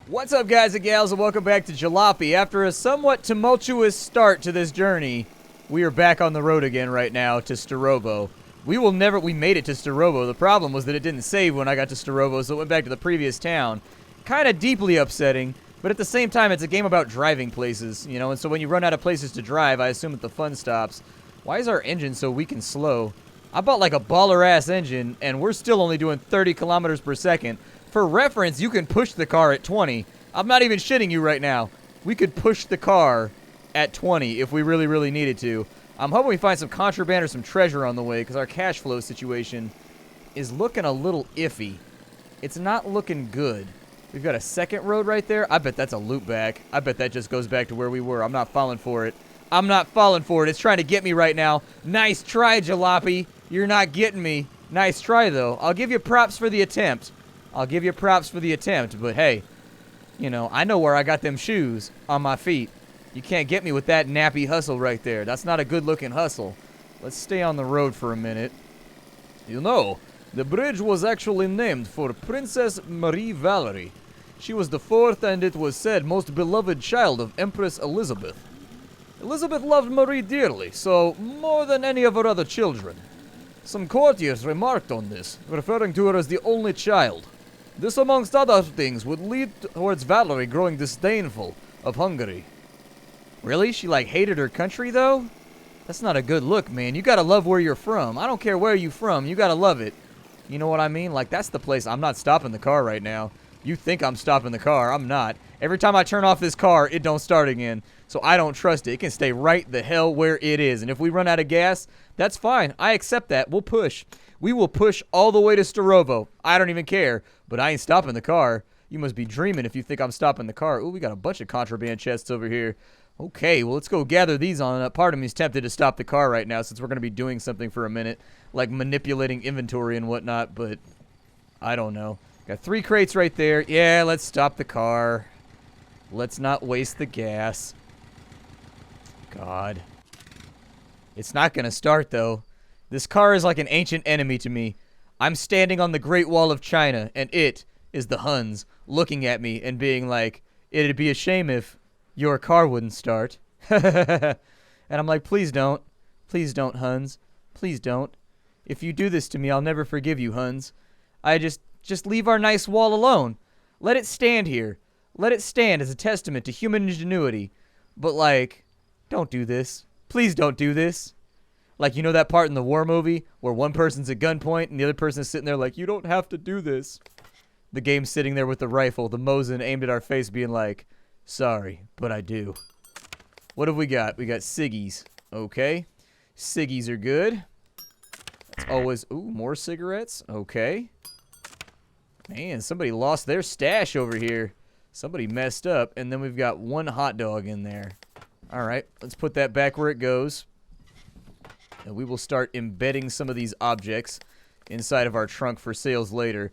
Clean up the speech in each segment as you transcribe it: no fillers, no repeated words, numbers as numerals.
What's up, guys and gals, and welcome back to Jalopy. After a somewhat tumultuous start to this journey, we are back on the road again right now to Starovo. We made it to Starovo. The problem was that it didn't save when I got to Starovo, so it went back to the previous town. Kind of deeply upsetting, but at the same time, it's a game about driving places, you know, and so when you run out of places to drive, I assume that the fun stops. Why is our engine so weak and slow? I bought like a baller-ass engine, and we're still only doing 30 kilometers per second. For reference, you can push the car at 20. I'm not even shitting you right now. We could push the car at 20 if we really, really needed to. I'm hoping we find some contraband or some treasure on the way, because our cash flow situation is looking a little iffy. It's not looking good. We've got a second road right there. I bet that's a loop back. I bet that just goes back to where we were. I'm not falling for it. I'm not falling for it. It's trying to get me right now. Nice try, Jalopy. You're not getting me. Nice try, though. I'll give you props for the attempt. But hey, you know, I know where I got them shoes on my feet. You can't get me with that nappy hustle right there. That's not a good-looking hustle. Let's stay on the road for a minute. You know, the bridge was actually named for Princess Marie Valerie. She was the fourth and, it was said, most beloved child of Empress Elizabeth. Elizabeth loved Marie dearly, so more than any of her other children. Some courtiers remarked on this, referring to her as the only child. This, amongst other things, would lead towards Valerie growing disdainful of Hungary. Really? She, like, hated her country, though? That's not a good look, man. You gotta love where you're from. I don't care where you're from. You gotta love it. You know what I mean? Like, that's the place. I'm not stopping the car right now. You think I'm stopping the car. I'm not. Every time I turn off this car, it don't start again. So I don't trust it. It can stay right the hell where it is. And if we run out of gas, that's fine. I accept that. We'll push. We will push all the way to Starovo. I don't even care. But I ain't stopping the car. You must be dreaming if you think I'm stopping the car. Ooh, we got a bunch of contraband chests over here. Okay, well, let's go gather these on up. Part of me's tempted to stop the car right now since we're going to be doing something for a minute, like manipulating inventory and whatnot, but I don't know. Got 3 crates right there. Yeah, let's stop the car. Let's not waste the gas. God. It's not going to start, though. This car is like an ancient enemy to me. I'm standing on the Great Wall of China, and it is the Huns looking at me and being like, it'd be a shame if your car wouldn't start. And I'm like, please don't. Please don't, Huns. Please don't. If you do this to me, I'll never forgive you, Huns. I just leave our nice wall alone. Let it stand here. Let it stand as a testament to human ingenuity. But, like, don't do this. Please don't do this. Like, you know that part in the war movie where one person's at gunpoint and the other person's sitting there like, you don't have to do this. The game's sitting there with the rifle, the Mosin aimed at our face being like, sorry, but I do. What have we got? We got ciggies. Okay. Ciggies are good. That's always... Ooh, more cigarettes. Okay. Man, somebody lost their stash over here. Somebody messed up. And then we've got 1 hot dog in there. Alright, let's put that back where it goes. And we will start embedding some of these objects inside of our trunk for sales later.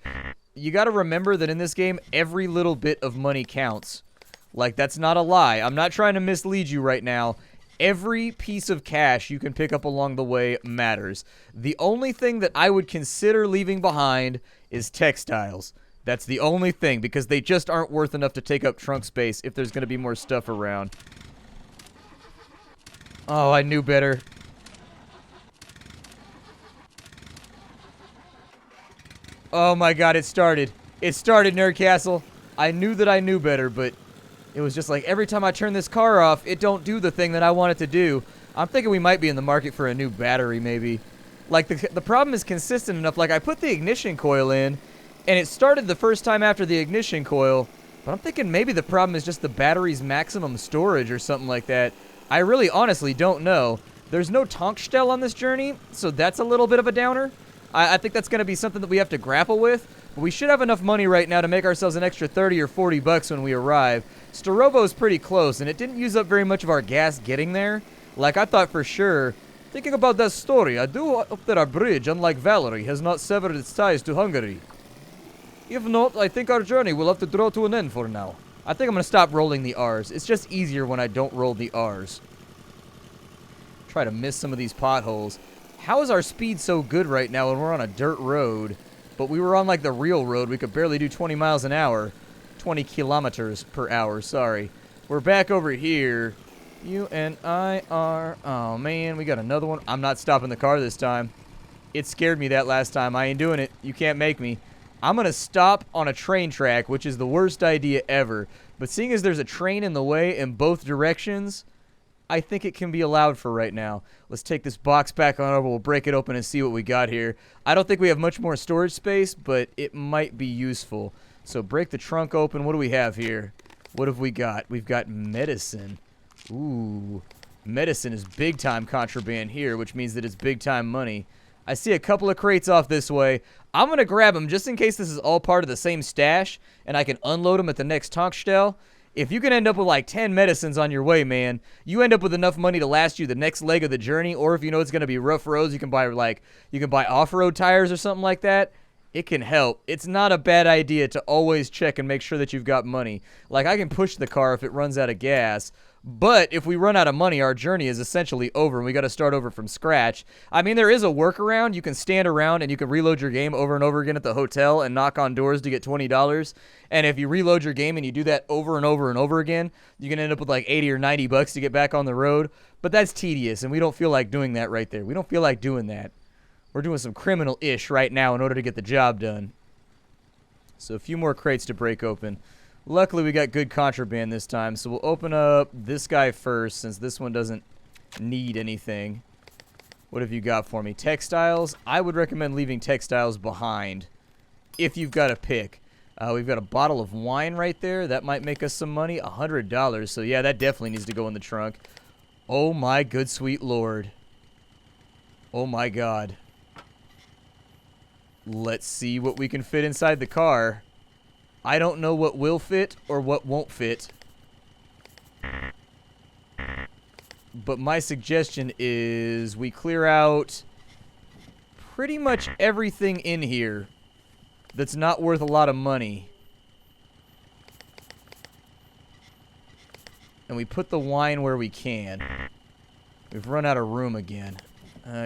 You gotta remember that in this game, every little bit of money counts. Like, that's not a lie. I'm not trying to mislead you right now. Every piece of cash you can pick up along the way matters. The only thing that I would consider leaving behind is textiles. That's the only thing, because they just aren't worth enough to take up trunk space if there's gonna be more stuff around. Oh, I knew better. Oh my god, it started. It started, Nerd Castle. I knew that I knew better, but it was just like every time I turn this car off, it don't do the thing that I want it to do. I'm thinking we might be in the market for a new battery, maybe. Like, the problem is consistent enough. Like, I put the ignition coil in, and it started the first time after the ignition coil, but I'm thinking maybe the problem is just the battery's maximum storage or something like that. I really honestly don't know. There's no Tankstelle on this journey, so that's a little bit of a downer. I think that's going to be something that we have to grapple with. But we should have enough money right now to make ourselves an extra 30 or 40 bucks when we arrive. Starovo's pretty close, and it didn't use up very much of our gas getting there. Like, I thought for sure. Thinking about that story, I do hope that our bridge, unlike Valerie, has not severed its ties to Hungary. If not, I think our journey will have to draw to an end for now. I think I'm going to stop rolling the R's. It's just easier when I don't roll the R's. Try to miss some of these potholes. How is our speed so good right now when we're on a dirt road? But we were on, like, the real road. We could barely do 20 miles an hour. 20 kilometers per hour, sorry. We're back over here. You and I are... Oh, man, we got another one. I'm not stopping the car this time. It scared me that last time. I ain't doing it. You can't make me. I'm going to stop on a train track, which is the worst idea ever. But seeing as there's a train in the way in both directions, I think it can be allowed for right now. Let's take this box back on over. We'll break it open and see what we got here. I don't think we have much more storage space, but it might be useful. So break the trunk open. What do we have here? What have we got? We've got medicine. Ooh. Medicine is big-time contraband here, which means that it's big-time money. I see a couple of crates off this way. I'm going to grab them just in case this is all part of the same stash, and I can unload them at the next Tankstelle. If you can end up with like 10 medicines on your way, man, you end up with enough money to last you the next leg of the journey, or if you know it's going to be rough roads, you can buy off-road tires or something like that. It can help. It's not a bad idea to always check and make sure that you've got money. Like, I can push the car if it runs out of gas, but if we run out of money, our journey is essentially over, and we got to start over from scratch. I mean, there is a workaround. You can stand around, and you can reload your game over and over again at the hotel and knock on doors to get $20. And if you reload your game and you do that over and over and over again, you can end up with like 80 or 90 bucks to get back on the road. But that's tedious, and we don't feel like doing that right there. We don't feel like doing that. We're doing some criminal-ish right now in order to get the job done. So a few more crates to break open. Luckily, we got good contraband this time, so we'll open up this guy first, since this one doesn't need anything. What have you got for me? Textiles? I would recommend leaving textiles behind, if you've got a pick. We've got a bottle of wine right there. That might make us some money. $100. So, yeah, that definitely needs to go in the trunk. Oh, my good sweet Lord. Oh, my God. Let's see what we can fit inside the car. I don't know what will fit or what won't fit. But my suggestion is we clear out pretty much everything in here that's not worth a lot of money. And we put the wine where we can. We've run out of room again.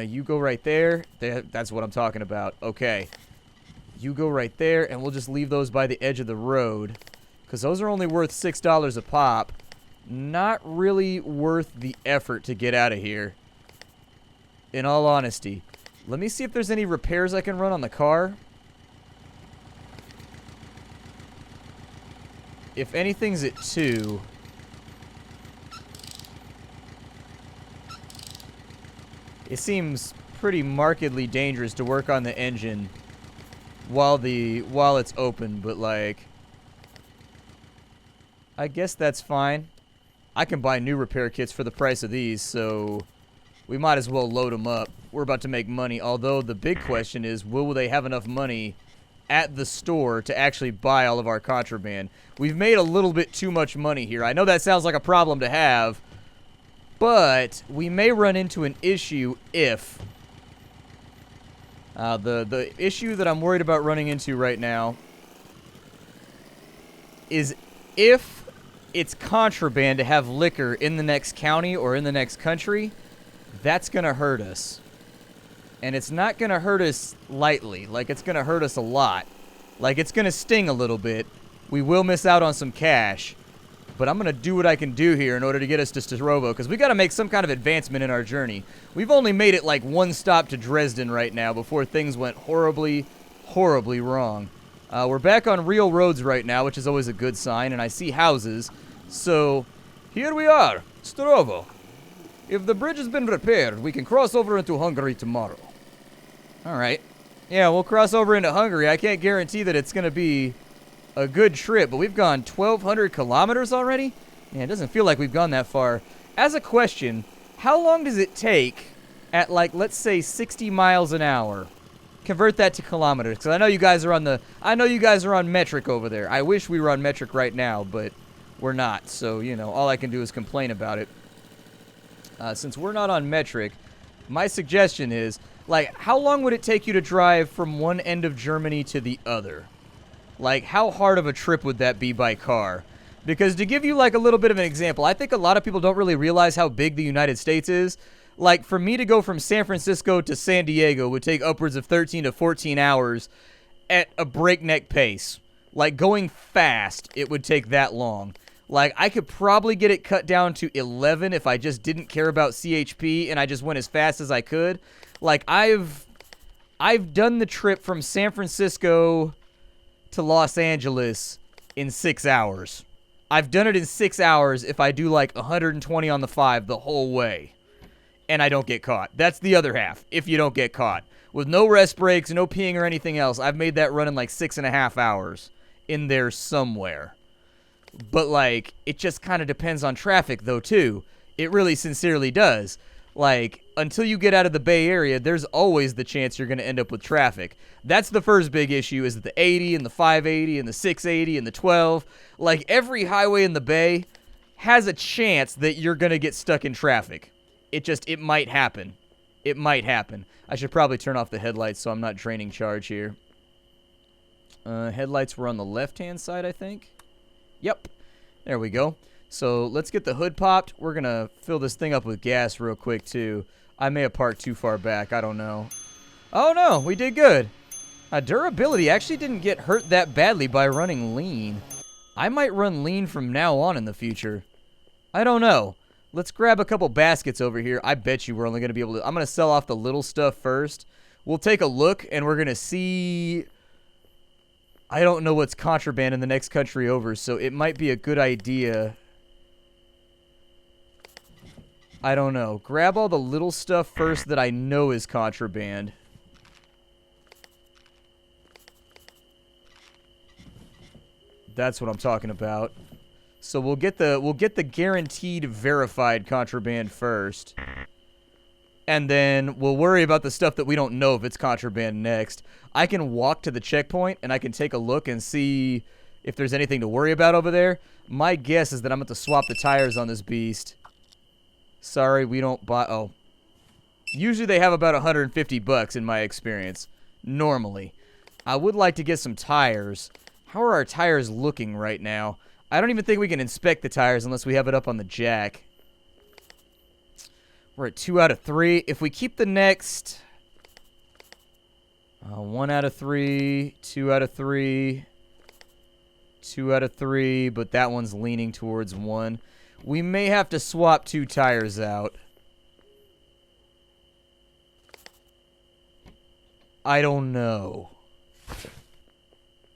You go right there. That's what I'm talking about. Okay. You go right there, and we'll just leave those by the edge of the road. Because those are only worth $6 a pop. Not really worth the effort to get out of here. In all honesty. Let me see if there's any repairs I can run on the car. If anything's at 2... It seems pretty markedly dangerous to work on the engine while it's open, but like, I guess that's fine. I can buy new repair kits for the price of these, so we might as well load them up. We're about to make money, although the big question is, will they have enough money at the store to actually buy all of our contraband? We've made a little bit too much money here. I know that sounds like a problem to have, but we may run into an issue if... the issue that I'm worried about running into right now is if it's contraband to have liquor in the next county or in the next country, that's going to hurt us. And it's not going to hurt us lightly. Like, it's going to hurt us a lot. Like, it's going to sting a little bit. We will miss out on some cash. But I'm going to do what I can do here in order to get us to Starovo, because we got to make some kind of advancement in our journey. We've only made it like one stop to Dresden right now before things went horribly, horribly wrong. We're back on real roads right now, which is always a good sign, and I see houses. So, here we are, Starovo. If the bridge has been repaired, we can cross over into Hungary tomorrow. Alright. Yeah, we'll cross over into Hungary. I can't guarantee that it's going to be a good trip, but we've gone 1,200 kilometers already? Yeah, it doesn't feel like we've gone that far. As a question, how long does it take at, like, let's say 60 miles an hour? Convert that to kilometers, because I know you guys are on metric over there. I wish we were on metric right now, but we're not. So, you know, all I can do is complain about it. Since we're not on metric, my suggestion is, like, how long would it take you to drive from one end of Germany to the other? Like, how hard of a trip would that be by car? Because to give you, like, a little bit of an example, I think a lot of people don't really realize how big the United States is. Like, for me to go from San Francisco to San Diego would take upwards of 13 to 14 hours at a breakneck pace. Like, going fast, it would take that long. Like, I could probably get it cut down to 11 if I just didn't care about CHP and I just went as fast as I could. Like, I've done the trip from San Francisco to Los Angeles in 6 hours. I've done it in 6 hours if I do like 120 on the 5 the whole way. And I don't get caught. That's the other half, if you don't get caught. With no rest breaks, no peeing or anything else, I've made that run in like 6.5 hours in there somewhere. But, like, it just kind of depends on traffic, though, too. It really sincerely does. Like, until you get out of the Bay Area, there's always the chance you're going to end up with traffic. That's the first big issue, is the 80 and the 580 and the 680 and the 12. Like, every highway in the Bay has a chance that you're going to get stuck in traffic. It might happen. It might happen. I should probably turn off the headlights so I'm not draining charge here. Headlights were on the left-hand side, I think. Yep. There we go. So let's get the hood popped. We're going to fill this thing up with gas real quick, too. I may have parked too far back. I don't know. Oh, no. We did good. Durability actually didn't get hurt that badly by running lean. I might run lean from now on in the future. I don't know. Let's grab a couple baskets over here. I bet you we're only going to be able to... I'm going to sell off the little stuff first. We'll take a look, and we're going to see... I don't know what's contraband in the next country over, so it might be a good idea. I don't know. Grab all the little stuff first that I know is contraband. That's what I'm talking about. So we'll get the guaranteed verified contraband first. And then we'll worry about the stuff that we don't know if it's contraband next. I can walk to the checkpoint and I can take a look and see if there's anything to worry about over there. My guess is that I'm going to swap the tires on this beast. Sorry, we don't buy... Oh. Usually they have about 150 bucks in my experience. Normally. I would like to get some tires. How are our tires looking right now? I don't even think we can inspect the tires unless we have it up on the jack. We're at 2 out of 3. If we keep the next... 1 out of 3, 2 out of 3, 2 out of 3, but that one's leaning towards 1. We may have to swap 2 tires out. I don't know.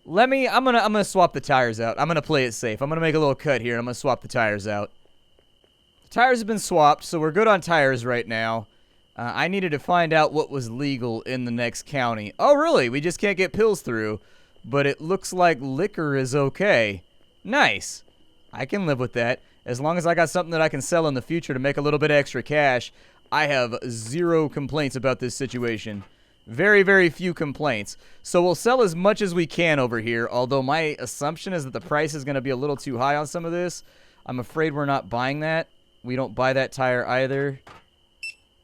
I'm gonna swap the tires out. I'm gonna play it safe. I'm gonna make a little cut here and I'm gonna swap the tires out. The tires have been swapped, so we're good on tires right now. I needed to find out what was legal in the next county. Oh, really? We just can't get pills through. But it looks like liquor is okay. Nice. I can live with that. As long as I got something that I can sell in the future to make a little bit of extra cash, I have 0 complaints about this situation. Very, very few complaints. So we'll sell as much as we can over here, although my assumption is that the price is going to be a little too high on some of this. I'm afraid we're not buying that. We don't buy that tire either.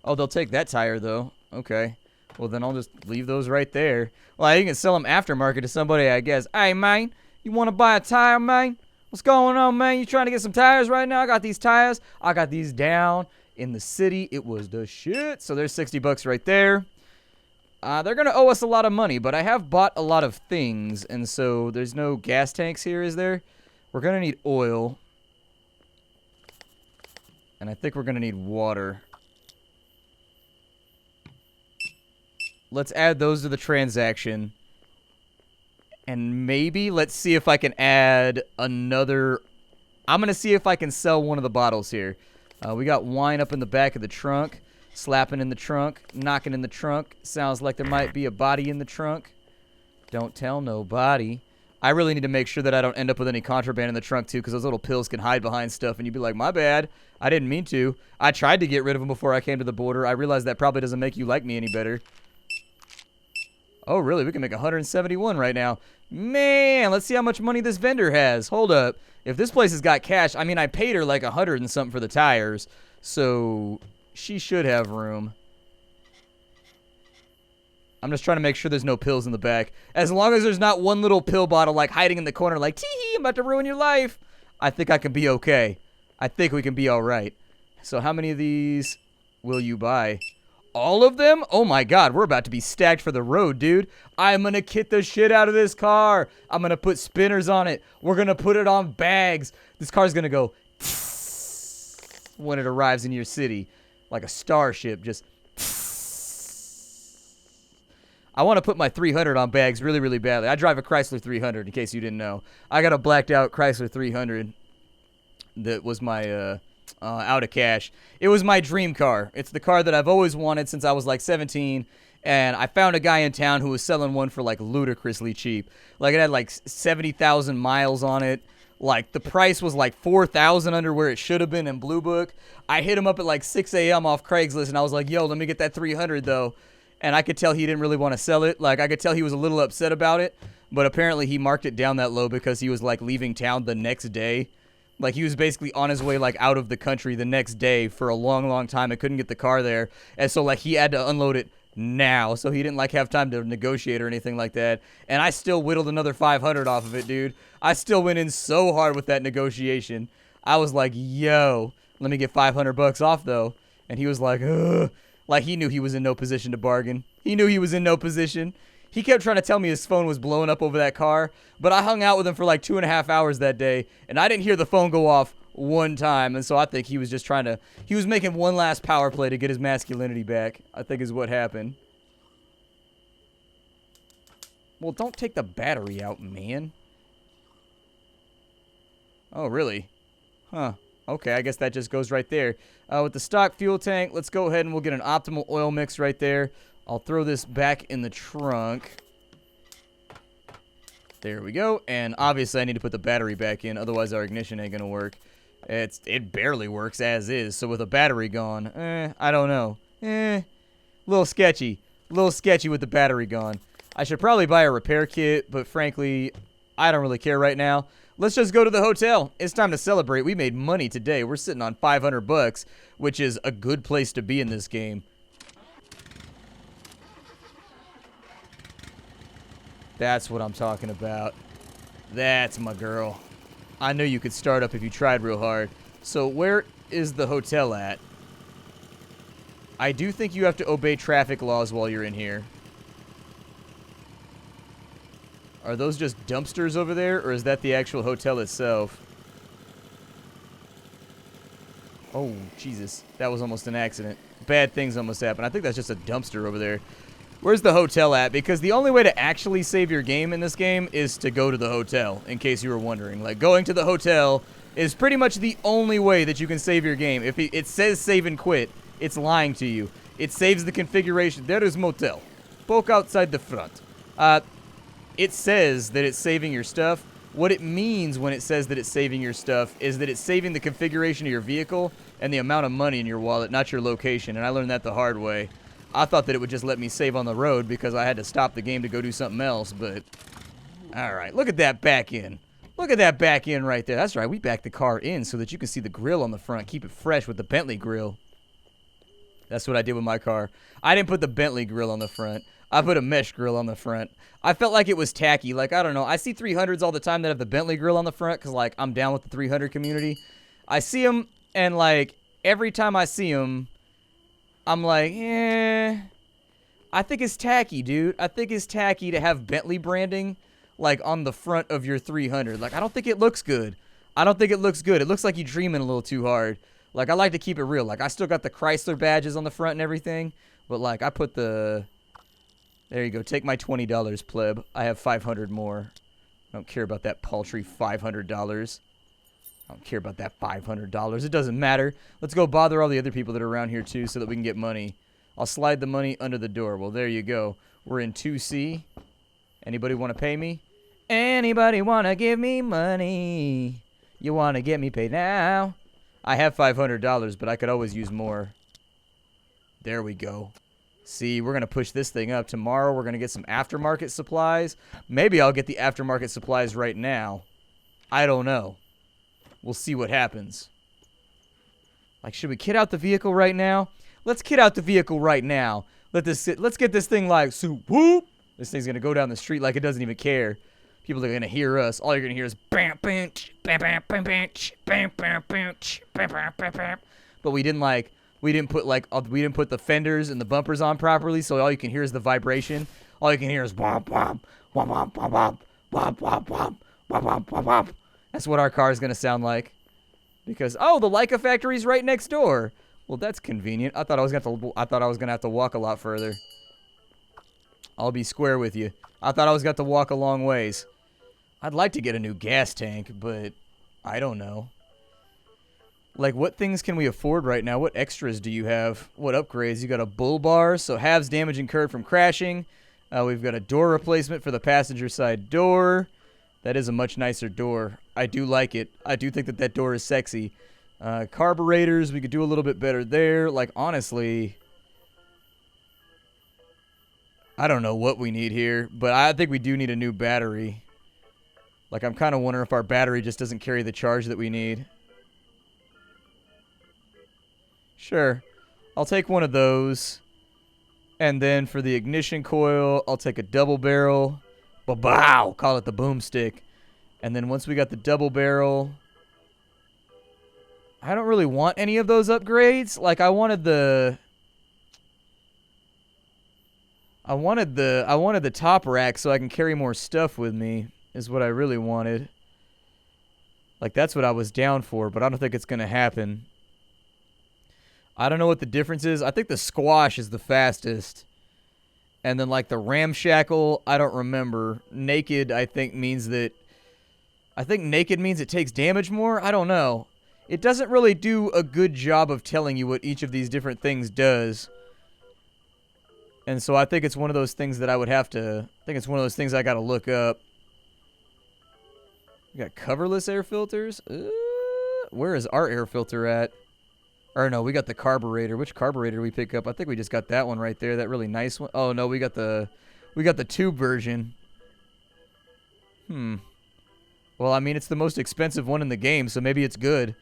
Oh, they'll take that tire, though. Okay. Well, then I'll just leave those right there. Well, you can sell them aftermarket to somebody, I guess. Hey, man, you want to buy a tire, man? What's going on, man? You trying to get some tires right now? I got these tires. I got these down in the city. It was the shit. So there's 60 bucks right there. They're going to owe us a lot of money, but I have bought a lot of things, and so there's no gas tanks here, is there? We're going to need oil. And I think we're going to need water. Let's add those to the transaction. And maybe let's see if I can add another... I'm going to see if I can sell one of the bottles here. We got wine up in the back of the trunk. Slapping in the trunk. Knocking in the trunk. Sounds like there might be a body in the trunk. Don't tell nobody. I really need to make sure that I don't end up with any contraband in the trunk, too, because those little pills can hide behind stuff, and you'd be like, my bad. I didn't mean to. I tried to get rid of them before I came to the border. I realized that probably doesn't make you like me any better. Oh, really? We can make 171 right now. Man, let's see how much money this vendor has. Hold up. If this place has got cash, I mean, I paid her like 100 and something for the tires, so she should have room. I'm just trying to make sure there's no pills in the back. As long as there's not one little pill bottle like hiding in the corner like, tee-hee, I'm about to ruin your life. I think I can be okay. I think we can be all right. So how many of these will you buy? All of them? Oh my god, we're about to be stacked for the road, dude. I'm gonna kit the shit out of this car. I'm gonna put spinners on it. We're gonna put it on bags. This car's gonna go when it arrives in your city. Like a starship, just. I want to put my 300 on bags really, really badly. I drive a Chrysler 300, in case you didn't know. I got a blacked out Chrysler 300 that was my out of cash. It was my dream car. It's the car that I've always wanted since I was like 17, and I found a guy in town who was selling one for like ludicrously cheap. Like it had like 70,000 miles on it. Like the price was like 4,000 under where it should have been in Blue Book. I hit him up at like 6 a.m. off Craigslist, and I was like, yo, let me get that 300 though. And I could tell he didn't really want to sell it. Like I could tell he was a little upset about it, but apparently he marked it down that low because he was like leaving town the next day. Like, he was basically on his way, like, out of the country the next day for a long, long time and couldn't get the car there. And so, like, he had to unload it now. So he didn't, like, have time to negotiate or anything like that. And I still whittled another 500 off of it, dude. I still went in so hard with that negotiation. I was like, yo, let me get 500 bucks off, though. And he was like, ugh. Like, he knew he was in no position to bargain. He knew he was in no position. He kept trying to tell me his phone was blowing up over that car, but I hung out with him for like 2.5 hours that day, and I didn't hear the phone go off one time, and so I think he was just he was making one last power play to get his masculinity back, I think is what happened. Well, don't take the battery out, man. Oh, really? Huh. Okay, I guess that just goes right there. With the stock fuel tank, let's go ahead and we'll get an optimal oil mix right there. I'll throw this back in the trunk. There we go. And obviously I need to put the battery back in, otherwise our ignition ain't gonna work. It barely works as is, so with a battery gone, I don't know. Little sketchy. Little sketchy with the battery gone. I should probably buy a repair kit, but frankly, I don't really care right now. Let's just go to the hotel. It's time to celebrate. We made money today. We're sitting on 500 bucks, which is a good place to be in this game. That's what I'm talking about. That's my girl. I knew you could start up if you tried real hard. So where is the hotel at? I do think you have to obey traffic laws while you're in here. Are those just dumpsters over there, or is that the actual hotel itself? Oh, Jesus. That was almost an accident. Bad things almost happened. I think that's just a dumpster over there. Where's the hotel at? Because the only way to actually save your game in this game is to go to the hotel, in case you were wondering. Like, going to the hotel is pretty much the only way that you can save your game. If it says save and quit, it's lying to you. It saves the configuration. There is motel. Poke outside the front. It says that it's saving your stuff. What it means when it says that it's saving your stuff is that it's saving the configuration of your vehicle and the amount of money in your wallet, not your location. And I learned that the hard way. I thought that it would just let me save on the road because I had to stop the game to go do something else, but... Alright, look at that back end. Look at that back end right there. That's right, we backed the car in so that you can see the grill on the front. Keep it fresh with the Bentley grill. That's what I did with my car. I didn't put the Bentley grill on the front. I put a mesh grill on the front. I felt like it was tacky. Like, I don't know. I see 300s all the time that have the Bentley grill on the front because, like, I'm down with the 300 community. I see them, and, like, every time I see them... I'm like, I think it's tacky, dude. I think it's tacky to have Bentley branding, like, on the front of your 300. Like, I don't think it looks good. I don't think it looks good. It looks like you're dreaming a little too hard. Like, I like to keep it real. Like, I still got the Chrysler badges on the front and everything, but, like, I put the... There you go. Take my $20, pleb. I have 500 more. I don't care about that paltry $500. I don't care about that $500. It doesn't matter. Let's go bother all the other people that are around here, too, so that we can get money. I'll slide the money under the door. Well, there you go. We're in 2C. Anybody want to pay me? Anybody want to give me money? You want to get me paid now? I have $500, but I could always use more. There we go. See, we're going to push this thing up. Tomorrow, we're going to get some aftermarket supplies. Maybe I'll get the aftermarket supplies right now. I don't know. We'll see what happens. Like, should we kit out the vehicle right now? Let's kit out the vehicle right now. Let's get this thing like, so whoop. This thing's going to go down the street like it doesn't even care. People are going to hear us. All you're going to hear is bam, bam, bam, bam, bam, bam, bam, bam, bam, bam, bam, bam. But we didn't, like, We didn't put the fenders and the bumpers on properly, so all you can hear is the vibration. All you can hear is womp womp womp womp womp womp womp womp womp womp womp womp. That's what our car is gonna sound like. Because the Leica factory's right next door. Well, that's convenient. I thought I was gonna have to walk a lot further. I'll be square with you. I thought I was got to walk a long ways. I'd like to get a new gas tank, but I don't know. Like, what things can we afford right now? What extras do you have? What upgrades? You got a bull bar, so halves damage incurred from crashing. We've got a door replacement for the passenger side door. That is a much nicer door. I do like it. I do think that door is sexy. Carburetors, we could do a little bit better there. Like, honestly, I don't know what we need here, but I think we do need a new battery. Like, I'm kind of wondering if our battery just doesn't carry the charge that we need. Sure. I'll take one of those. And then for the ignition coil, I'll take a double barrel. Ba-bow! Call it the boomstick. And then once we got the double barrel, I don't really want any of those upgrades. Like, I wanted the top rack so I can carry more stuff with me, is what I really wanted. Like, that's what I was down for, but I don't think it's going to happen. I don't know what the difference is. I think the squash is the fastest. And then, like, the ramshackle, I don't remember. Naked, I think, means that... I think naked means it takes damage more? I don't know. It doesn't really do a good job of telling you what each of these different things does. And so I think it's one of those things that I would have to... I think it's one of those things I gotta look up. We got coverless air filters? Where is our air filter at? Or no, we got the carburetor. Which carburetor did we pick up? I think we just got that one right there. That really nice one. Oh no, we got the tube version. Well, I mean, it's the most expensive one in the game, so maybe it's good.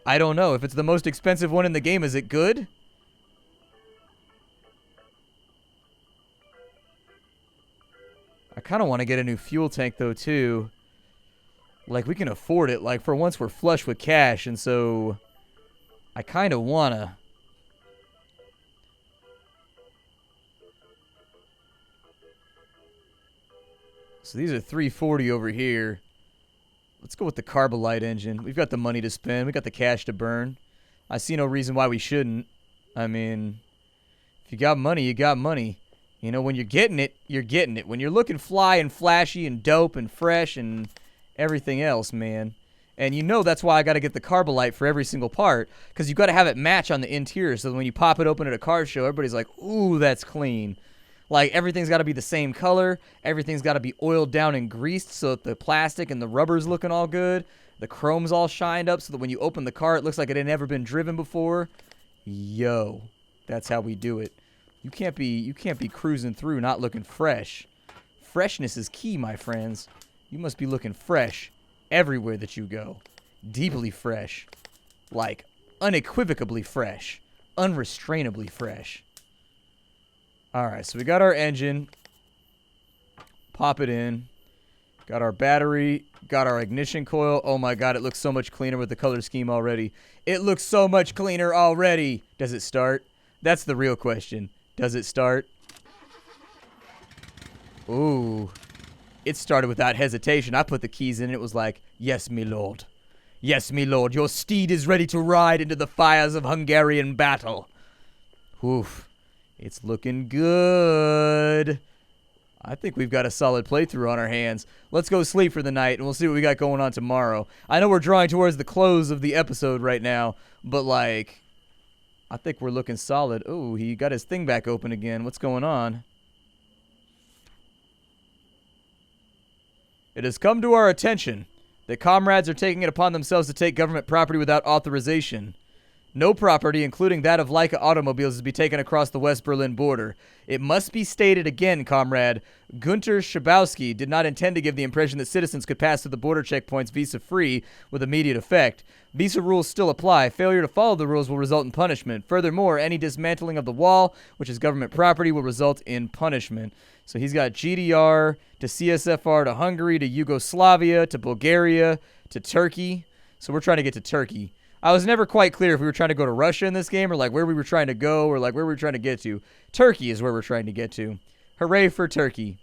I don't know. If it's the most expensive one in the game, is it good? I kind of want to get a new fuel tank though too. Like, we can afford it. Like, for once we're flush with cash, and so I kind of wanna. So these are 340 over here. Let's go with the Carbolite engine. We've got the money to spend. We got the cash to burn. I see no reason why we shouldn't. I mean, if you got money, you got money. You know, when you're getting it, you're getting it. When you're looking fly and flashy and dope and fresh and everything else, man. And you know that's why I got to get the Carbolite for every single part, because you got to have it match on the interior, so that when you pop it open at a car show, everybody's like, ooh, that's clean. Like, everything's got to be the same color. Everything's got to be oiled down and greased so that the plastic and the rubber's looking all good. The chrome's all shined up so that when you open the car, it looks like it had never been driven before. Yo, that's how we do it. You can't be cruising through not looking fresh. Freshness is key, my friends. You must be looking fresh everywhere that you go. Deeply fresh. Like, unequivocally fresh. Unrestrainably fresh. Alright, so we got our engine. Pop it in. Got our battery. Got our ignition coil. Oh my god, it looks so much cleaner with the color scheme already. It looks so much cleaner already. Does it start? That's the real question. Does it start? Ooh. It started without hesitation. I put the keys in and it was like, yes, me lord. Yes, me lord, your steed is ready to ride into the fires of Hungarian battle. Oof. It's looking good. I think we've got a solid playthrough on our hands. Let's go sleep for the night and we'll see what we got going on tomorrow. I know we're drawing towards the close of the episode right now, but like, I think we're looking solid. Ooh, he got his thing back open again. What's going on? It has come to our attention that comrades are taking it upon themselves to take government property without authorization. No property, including that of Leica automobiles, is to be taken across the West Berlin border. It must be stated again, comrade, Gunter Schabowski did not intend to give the impression that citizens could pass through the border checkpoints visa-free with immediate effect. Visa rules still apply. Failure to follow the rules will result in punishment. Furthermore, any dismantling of the wall, which is government property, will result in punishment. So he's got GDR to CSFR to Hungary to Yugoslavia to Bulgaria to Turkey. So we're trying to get to Turkey. I was never quite clear if we were trying to go to Russia in this game or like where we were trying to go or like where we were trying to get to. Turkey is where we're trying to get to. Hooray for Turkey.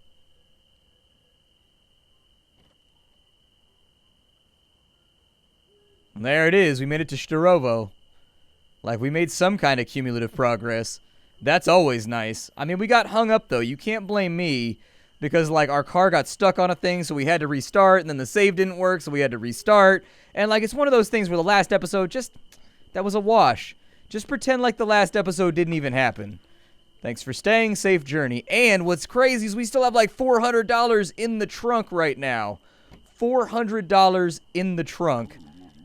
And there it is. We made it to Starovo. Like, we made some kind of cumulative progress. That's always nice. I mean, we got hung up, though. You can't blame me because, like, our car got stuck on a thing, so we had to restart, and then the save didn't work, so we had to restart. And, like, it's one of those things where the last episode that was a wash. Just pretend like the last episode didn't even happen. Thanks for staying. Safe journey. And what's crazy is we still have, like, $400 in the trunk right now. $400 in the trunk.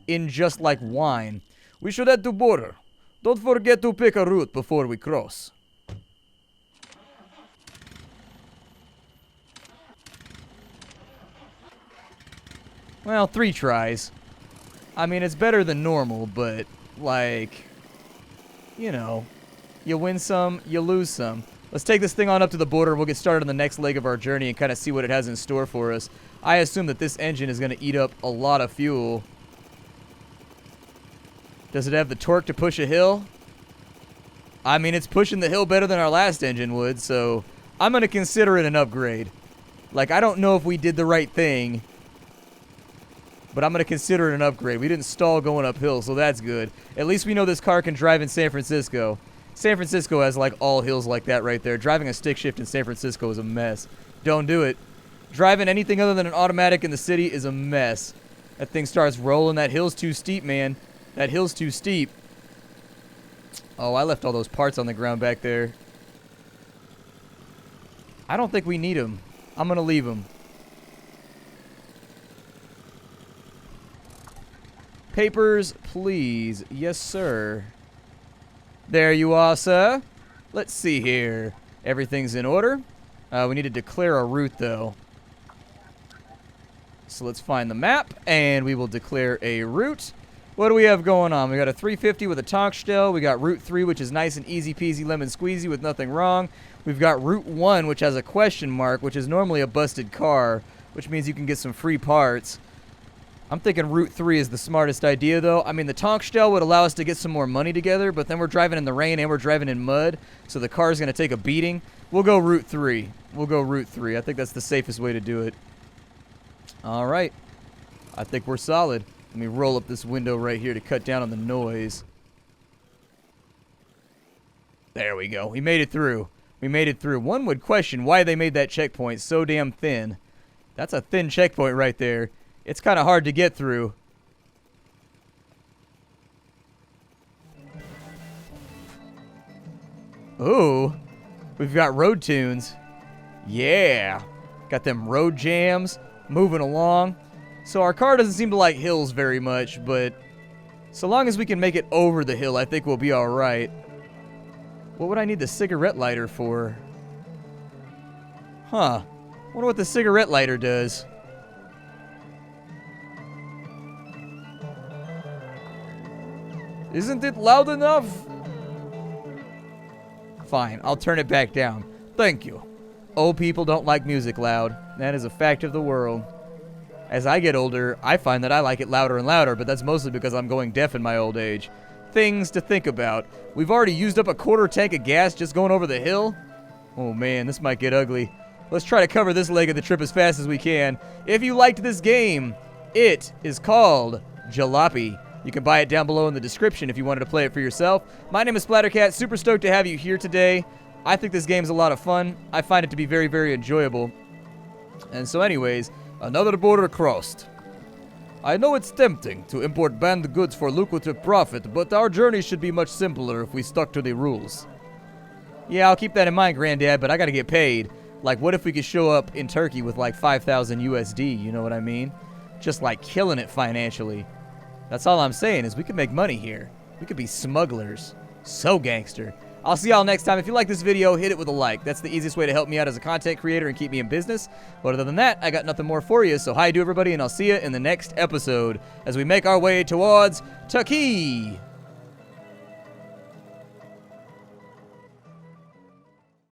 In just like wine. We should head to border. Don't forget to pick a route before we cross. Well, 3 tries. I mean, it's better than normal, but, like, you know, you win some, you lose some. Let's take this thing on up to the border. We'll get started on the next leg of our journey and kind of see what it has in store for us. I assume that this engine is going to eat up a lot of fuel. Does it have the torque to push a hill? I mean, it's pushing the hill better than our last engine would, so I'm going to consider it an upgrade. Like, I don't know if we did the right thing, but I'm going to consider it an upgrade. We didn't stall going uphill, so that's good. At least we know this car can drive in San Francisco. San Francisco has, like, all hills like that right there. Driving a stick shift in San Francisco is a mess. Don't do it. Driving anything other than an automatic in the city is a mess. That thing starts rolling. That hill's too steep, man. That hill's too steep. Oh, I left all those parts on the ground back there. I don't think we need them. I'm going to leave them. Papers, please. Yes, sir. There you are, sir. Let's see here. Everything's in order. We need to declare a route, though. So let's find the map, and we will declare a route. What do we have going on? We got a 350 with a Tankstelle. We got Route 3, which is nice and easy peasy lemon squeezy with nothing wrong. We've got Route 1, which has a question mark, which is normally a busted car, which means you can get some free parts. I'm thinking Route 3 is the smartest idea, though. I mean, the Tankstelle would allow us to get some more money together, but then we're driving in the rain and we're driving in mud, so the car's going to take a beating. We'll go Route 3. We'll go Route 3. I think that's the safest way to do it. All right. I think we're solid. Let me roll up this window right here to cut down on the noise. There we go. We made it through. We made it through. One would question why they made that checkpoint so damn thin. That's a thin checkpoint right there. It's kind of hard to get through. Ooh. We've got road tunes. Yeah. Got them road jams. Moving along. So our car doesn't seem to like hills very much, but so long as we can make it over the hill, I think we'll be alright. What would I need the cigarette lighter for? Huh. Wonder what the cigarette lighter does. Isn't it loud enough? Fine, I'll turn it back down. Thank you. Old people don't like music loud. That is a fact of the world. As I get older, I find that I like it louder and louder, but that's mostly because I'm going deaf in my old age. Things to think about. We've already used up a quarter tank of gas just going over the hill. Oh man, this might get ugly. Let's try to cover this leg of the trip as fast as we can. If you liked this game, it is called Jalopy. You can buy it down below in the description if you wanted to play it for yourself. My name is Splattercat. Super stoked to have you here today. I think this game's a lot of fun. I find it to be very, very enjoyable. And so anyways, another border crossed. I know it's tempting to import banned goods for lucrative profit, but our journey should be much simpler if we stuck to the rules. Yeah, I'll keep that in mind, Granddad, but I gotta get paid. Like, what if we could show up in Turkey with like 5,000 USD, you know what I mean? Just like killing it financially. That's all I'm saying is we could make money here. We could be smugglers. So gangster. I'll see y'all next time. If you like this video, hit it with a like. That's the easiest way to help me out as a content creator and keep me in business. But other than that, I got nothing more for you. So hi to everybody, and I'll see you in the next episode as we make our way towards Turkey.